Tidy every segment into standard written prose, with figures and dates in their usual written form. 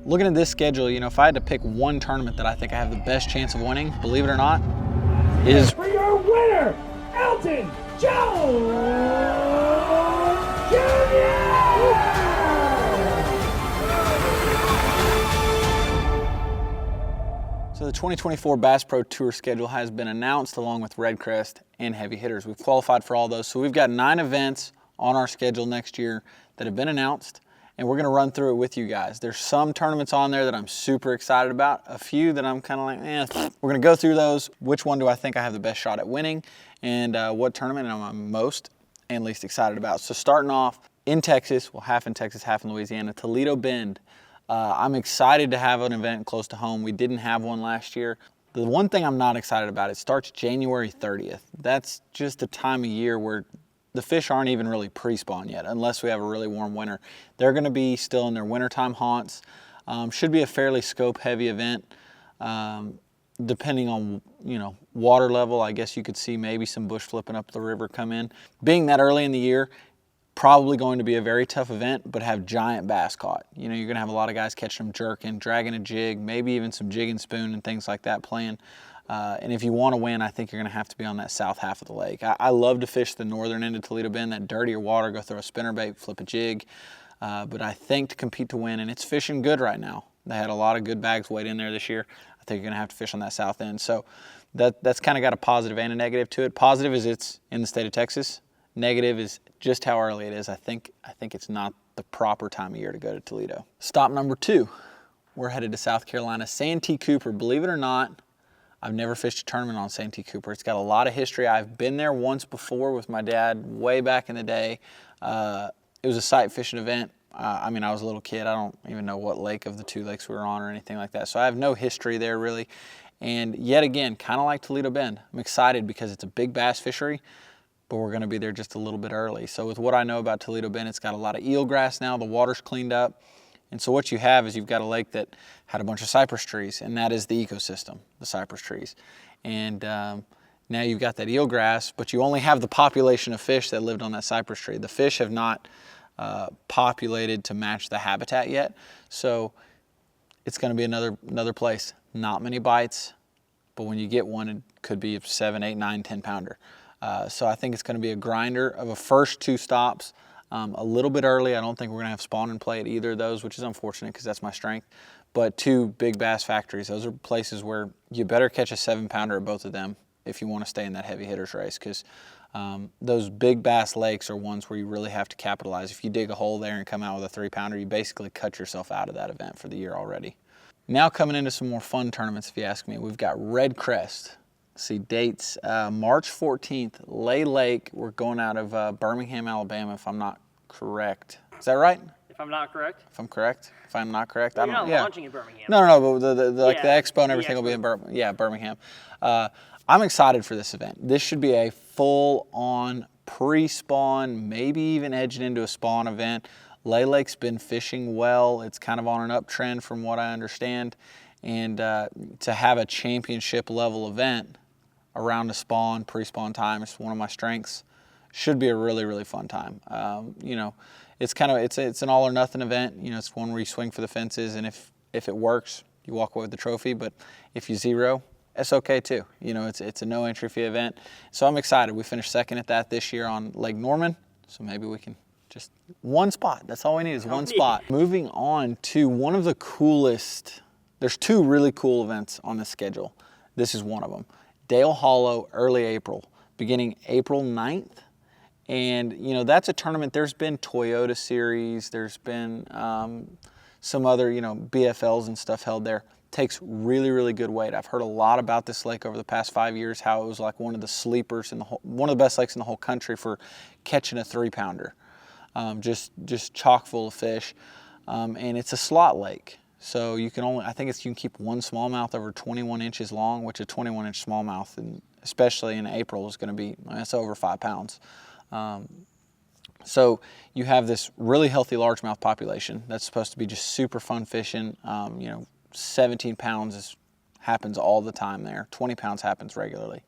Looking at this schedule, you know, if I had to pick one tournament that I think I have the best chance of winning, believe it or not, is for your winner, Elton Jones Jr. So the 2024 Bass Pro Tour schedule has been announced along with Red Crest and heavy hitters. We've qualified for all those. So we've got 9 events on our schedule next year that have been announced, and we're gonna run through it with you guys. There's some tournaments on there that I'm super excited about, a few that I'm kind of like, We're gonna go through those. Which one do I think I have the best shot at winning, and what tournament am I most and least excited about? So starting off in Texas, well, half in Texas, half in Louisiana, Toledo Bend. I'm excited to have an event close to home. We didn't have one last year. The one thing I'm not excited about, it starts January 30th. That's just a time of year where the fish aren't even really pre-spawn yet, unless we have a really warm winter. They're gonna be still in their wintertime haunts. Should be a fairly scope-heavy event. Depending on, you know, water level, I guess you could see maybe some bush flipping up the river come in. Being that early in the year, probably going to be a very tough event, but have giant bass caught. You know, you're gonna have a lot of guys catching them jerking, dragging a jig, maybe even some jig and spoon and things like that playing. And if you wanna win, I think you're gonna have to be on that south half of the lake. I love to fish the northern end of Toledo Bend, that dirtier water, go throw a spinnerbait, flip a jig. But I think to compete to win, and it's fishing good right now. They had a lot of good bags weighed in there this year. I think you're gonna have to fish on that south end. So that's kind of got a positive and a negative to it. Positive is it's in the state of Texas. Negative is just how early it is. I think it's not the proper time of year to go to Toledo. Stop number 2, we're headed to South Carolina. Santi Cooper, believe it or not, I've never fished a tournament on Santi Cooper. It's got a lot of history. I've been there once before with my dad way back in the day. It was a sight fishing event. I mean, I was a little kid. I don't even know what lake of the 2 lakes we were on or anything like that. So I have no history there really. And yet again, kind of like Toledo Bend, I'm excited because it's a big bass fishery, but we're gonna be there just a little bit early. So with what I know about Toledo Bend, it's got a lot of eelgrass now, the water's cleaned up. And so what you have is you've got a lake that had a bunch of cypress trees, and that is the ecosystem, the cypress trees. And now you've got that eelgrass, but you only have the population of fish that lived on that cypress tree. The fish have not populated to match the habitat yet. So it's gonna be another place. Not many bites, but when you get one, it could be a 7, 8, 9, 10 pounder. So I think it's going to be a grinder of a first 2 stops, a little bit early. I don't think we're going to have spawn and play at either of those, which is unfortunate because that's my strength. But 2 big bass factories, those are places where you better catch a 7 pounder at both of them if you want to stay in that heavy hitters race, because those big bass lakes are ones where you really have to capitalize. If you dig a hole there and come out with a 3 pounder, you basically cut yourself out of that event for the year already. Now coming into some more fun tournaments, if you ask me, we've got Red Crest. See dates, March 14th, Lay Lake. We're going out of Birmingham, Alabama, if I'm not correct. Is that right? If I'm not correct. If I'm correct. If I'm not correct, Well, I don't. You're not launching in Birmingham. No, but the expo and everything will be in Birmingham. I'm excited for this event. This should be a full-on pre-spawn, maybe even edging into a spawn event. Lay Lake's been fishing well. It's kind of on an uptrend from what I understand. And to have a championship level event around the spawn, pre-spawn time, is one of my strengths. Should be a really, really fun time. You know, it's an all or nothing event. You know, it's one where you swing for the fences, and if it works, you walk away with the trophy. But if you zero, it's okay too. You know, it's a no entry fee event. So I'm excited. We finished second at that this year on Lake Norman. So maybe we can just one spot. That's all we need is one spot. Moving on to one of the coolest. There's 2 really cool events on the schedule. This is one of them. Dale Hollow, early April, beginning April 9th. And, you know, that's a tournament. There's been Toyota Series. There's been some other, you know, BFLs and stuff held there. Takes really, really good weight. I've heard a lot about this lake over the past 5 years, how it was like one of the sleepers in the whole, one of the best lakes in the whole country for catching a 3 pounder. Just chock full of fish. And it's a slot lake. So you can only, I think you can keep one smallmouth over 21 inches long, which a 21-inch smallmouth, and especially in April, is going to be, that's over 5 pounds. So you have this really healthy largemouth population that's supposed to be just super fun fishing. You know, 17 pounds happens all the time there. 20 pounds happens regularly.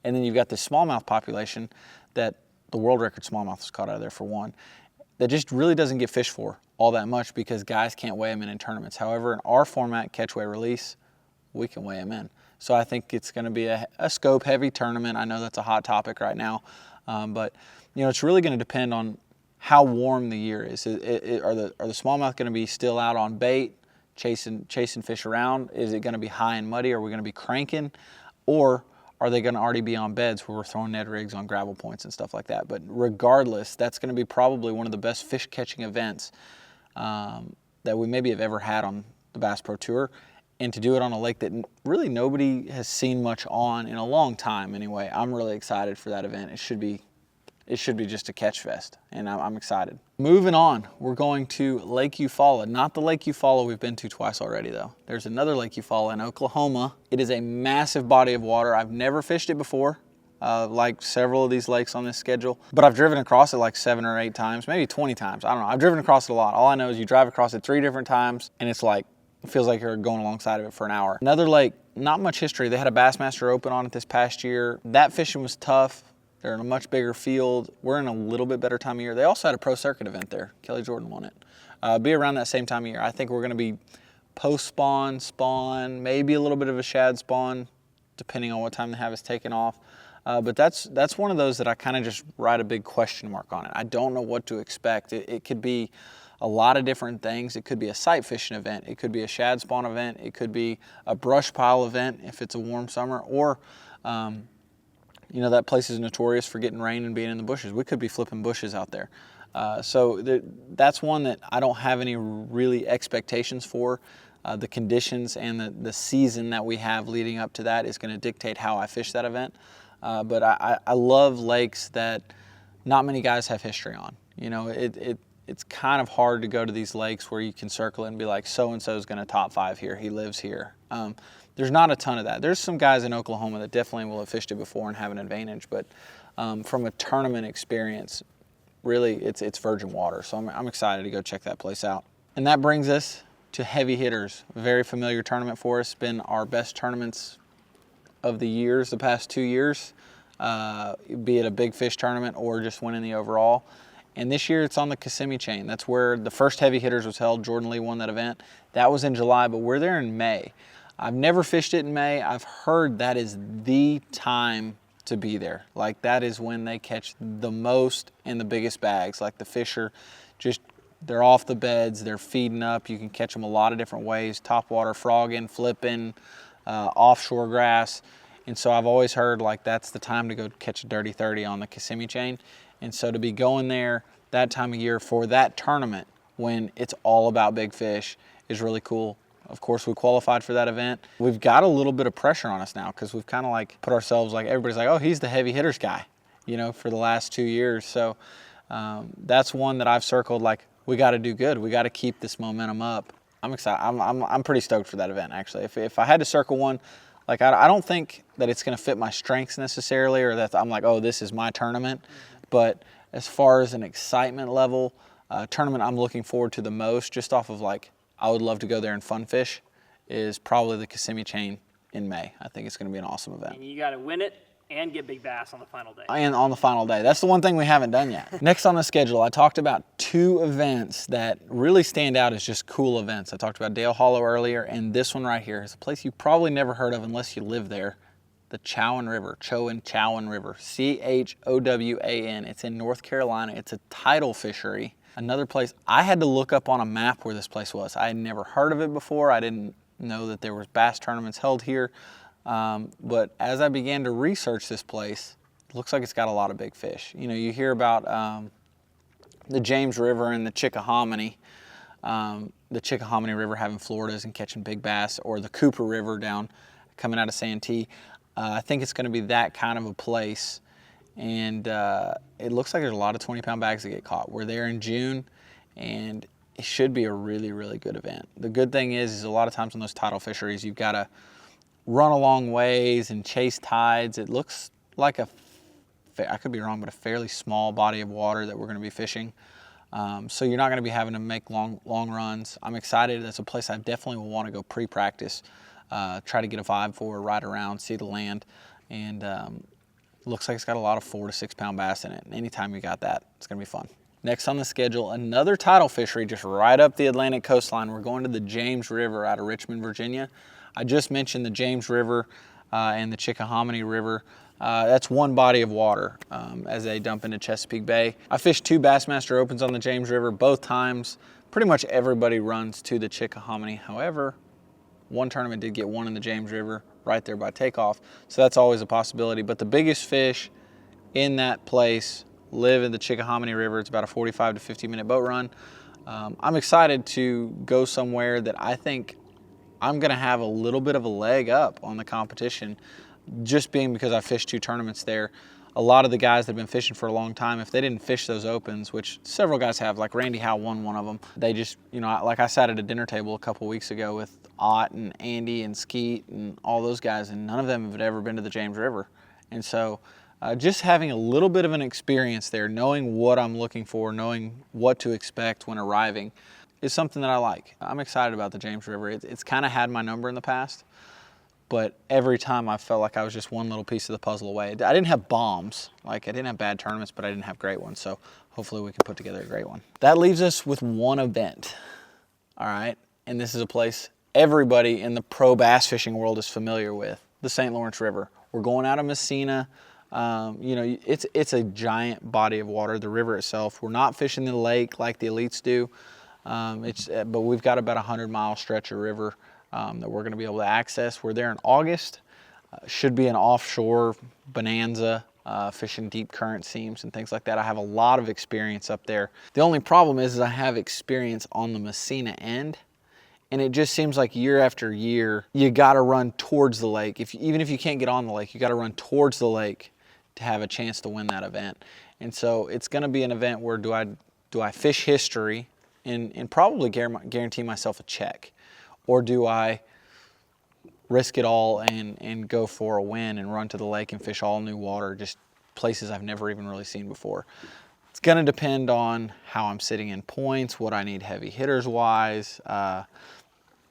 And then you've got this smallmouth population that the world record smallmouth is caught out of there for one. that just really doesn't get fished for all that much because guys can't weigh them in tournaments. However, in our format, catch, weigh, release, we can weigh them in. So I think it's going to be a scope heavy tournament. I know that's a hot topic right now, but it's really going to depend on how warm the year is. Are the smallmouth going to be still out on bait, chasing fish around? Is it going to be high and muddy? Are we going to be cranking? Or are they going to already be on beds where we're throwing Ned rigs on gravel points and stuff like that? But regardless, that's going to be probably one of the best fish catching events that we maybe have ever had on the Bass Pro Tour. And to do it on a lake that really nobody has seen much on in a long time anyway, I'm really excited for that event. It should be just a catch fest, and I'm excited. Moving on, we're going to Lake Eufaula. Not the Lake Eufaula we've been to twice already, though. There's another Lake Eufaula in Oklahoma. It is a massive body of water. I've never fished it before, like several of these lakes on this schedule, but I've driven across it like 7 or 8 times, maybe 20 times. I don't know. I've driven across it a lot. All I know is you drive across it 3 different times, and it's like, it feels like you're going alongside of it for an hour. Another lake, not much history. They had a Bassmaster Open on it this past year. That fishing was tough. They're in a much bigger field. We're in a little bit better time of year. They also had a pro circuit event there. Kelly Jordan won it. Be around that same time of year. I think we're going to be post-spawn, spawn, maybe a little bit of a shad spawn, depending on what time they have us taken off. But that's one of those that I kind of just write a big question mark on it. I don't know what to expect. It could be a lot of different things. It could be a sight fishing event. It could be a shad spawn event. It could be a brush pile event if it's a warm summer, or that place is notorious for getting rain and being in the bushes. We could be flipping bushes out there. So that's one that I don't have any really expectations for. The conditions and the season that we have leading up to that is going to dictate how I fish that event. But I love lakes that not many guys have history on. It's kind of hard to go to these lakes where you can circle it and be like, so-and-so is going to top 5 here. He lives here. There's not a ton of that. There's some guys in Oklahoma that definitely will have fished it before and have an advantage, but from a tournament experience, really it's virgin water. So I'm excited to go check that place out. And that brings us to Heavy Hitters. A very familiar tournament for us. Been our best tournaments of the past 2 years, be it a big fish tournament or just winning the overall. And this year it's on the CMI Chain. That's where the first Heavy Hitters was held. Jordan Lee won that event. That was in July, but we're there in May. I've never fished it in May. I've heard that is the time to be there. Like, that is when they catch the most and the biggest bags. Like, the fish are they're off the beds, they're feeding up. You can catch them a lot of different ways: topwater, frogging, flipping, offshore grass. And so I've always heard like that's the time to go catch a dirty 30 on the CMI Chain. And so to be going there that time of year for that tournament when it's all about big fish is really cool. Of course, we qualified for that event. We've got a little bit of pressure on us now because we've kind of like put ourselves, like, everybody's like, oh, he's the Heavy Hitters guy, for the last 2 years. So that's one that I've circled, like, we got to do good. We got to keep this momentum up. I'm excited. I'm pretty stoked for that event, actually. If I had to circle one, like, I don't think that it's going to fit my strengths necessarily, or that I'm like, oh, this is my tournament. But as far as an excitement level, tournament I'm looking forward to the most, just off of like, I would love to go there and fun fish, is probably the CMI Chain in May. I think it's going to be an awesome event. And you got to win it and get big bass on the final day. And on the final day. That's the one thing we haven't done yet. Next on the schedule, I talked about 2 events that really stand out as just cool events. I talked about Dale Hollow earlier, and this one right here is a place you probably never heard of unless you live there. The Chowan River, Chowan River, C-H-O-W-A-N. It's in North Carolina. It's a tidal fishery. Another place, I had to look up on a map where this place was. I had never heard of it before. I didn't know that there was bass tournaments held here. But as I began to research this place, it looks like it's got a lot of big fish. You hear about the James River and the Chickahominy. The Chickahominy River having Floridas and catching big bass, or the Cooper River down coming out of Santee. I think it's going to be that kind of a place, and it looks like there's a lot of 20-pound bags that get caught. We're there in June, and it should be a really, really good event. The good thing is a lot of times on those tidal fisheries, you've got to run a long ways and chase tides. It looks like I could be wrong, but a fairly small body of water that we're going to be fishing. So you're not going to be having to make long runs. I'm excited. That's a place I definitely will want to go pre-practice. Try to get a vibe for, ride around, see the land, and looks like it's got a lot of 4 to 6 pound bass in it. And anytime you got that, it's gonna be fun. Next on the schedule, another tidal fishery just right up the Atlantic coastline. We're going to the James River out of Richmond, Virginia. I just mentioned the James River and the Chickahominy River. That's one body of water as they dump into Chesapeake Bay. I fished 2 Bassmaster Opens on the James River. Both times, pretty much everybody runs to the Chickahominy. However, one tournament did get one in the James River right there by takeoff, so that's always a possibility. But the biggest fish in that place live in the Chickahominy River. It's about a 45 to 50 minute boat run. I'm excited to go somewhere that I think I'm gonna have a little bit of a leg up on the competition, just being because I fished 2 tournaments there. A lot of the guys that have been fishing for a long time, if they didn't fish those opens, which several guys have, like Randy Howe won one of them, they just, you know, like I sat at a dinner table a couple weeks ago with Ott and Andy and Skeet and all those guys, and none of them have ever been to the James River. And so just having a little bit of an experience there, knowing what I'm looking for, knowing what to expect when arriving, is something that I like. I'm excited about the James River. It's kind of had my number in the past, but every time I felt like I was just one little piece of the puzzle away. I didn't have bombs, like I didn't have bad tournaments, but I didn't have great ones, so hopefully we can put together a great one. That leaves us with one event, all right? And this is a place everybody in the pro bass fishing world is familiar with, the St. Lawrence River. We're going out of Messina. You know, it's a giant body of water, the river itself. We're not fishing the lake like the elites do, but we've got about a 100-mile stretch of river that we're going to be able to access. We're there in August. Should be an offshore bonanza, fishing deep current seams and things like that. I have a lot of experience up there. The only problem is I have experience on the Messina end, and it just seems like year after year, you got to run towards the lake. Even if you can't get on the lake, you got to run towards the lake to have a chance to win that event. And so it's going to be an event where do I fish history and probably guarantee myself a check, or do I risk it all and go for a win and run to the lake and fish all new water, just places I've never even really seen before? It's going to depend on how I'm sitting in points, what I need heavy hitters wise,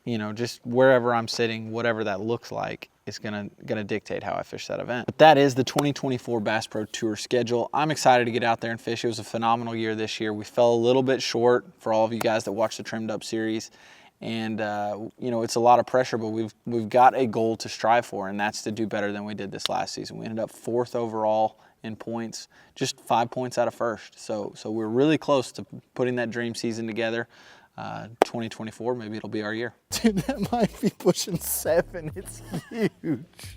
you know, just wherever I'm sitting, whatever that looks like is gonna dictate how I fish that event. But that is the 2024 Bass Pro Tour schedule. I'm excited to get out there and fish. It was a phenomenal year this year. We fell a little bit short for all of you guys that watch the Trimmed Up series. And you know, it's a lot of pressure, but we've got a goal to strive for, and that's to do better than we did this last season. We ended up 4th overall in points, just 5 points out of 1st. So we're really close to putting that dream season together. 2024, maybe it'll be our year. Dude, that might be pushing 7. It's huge.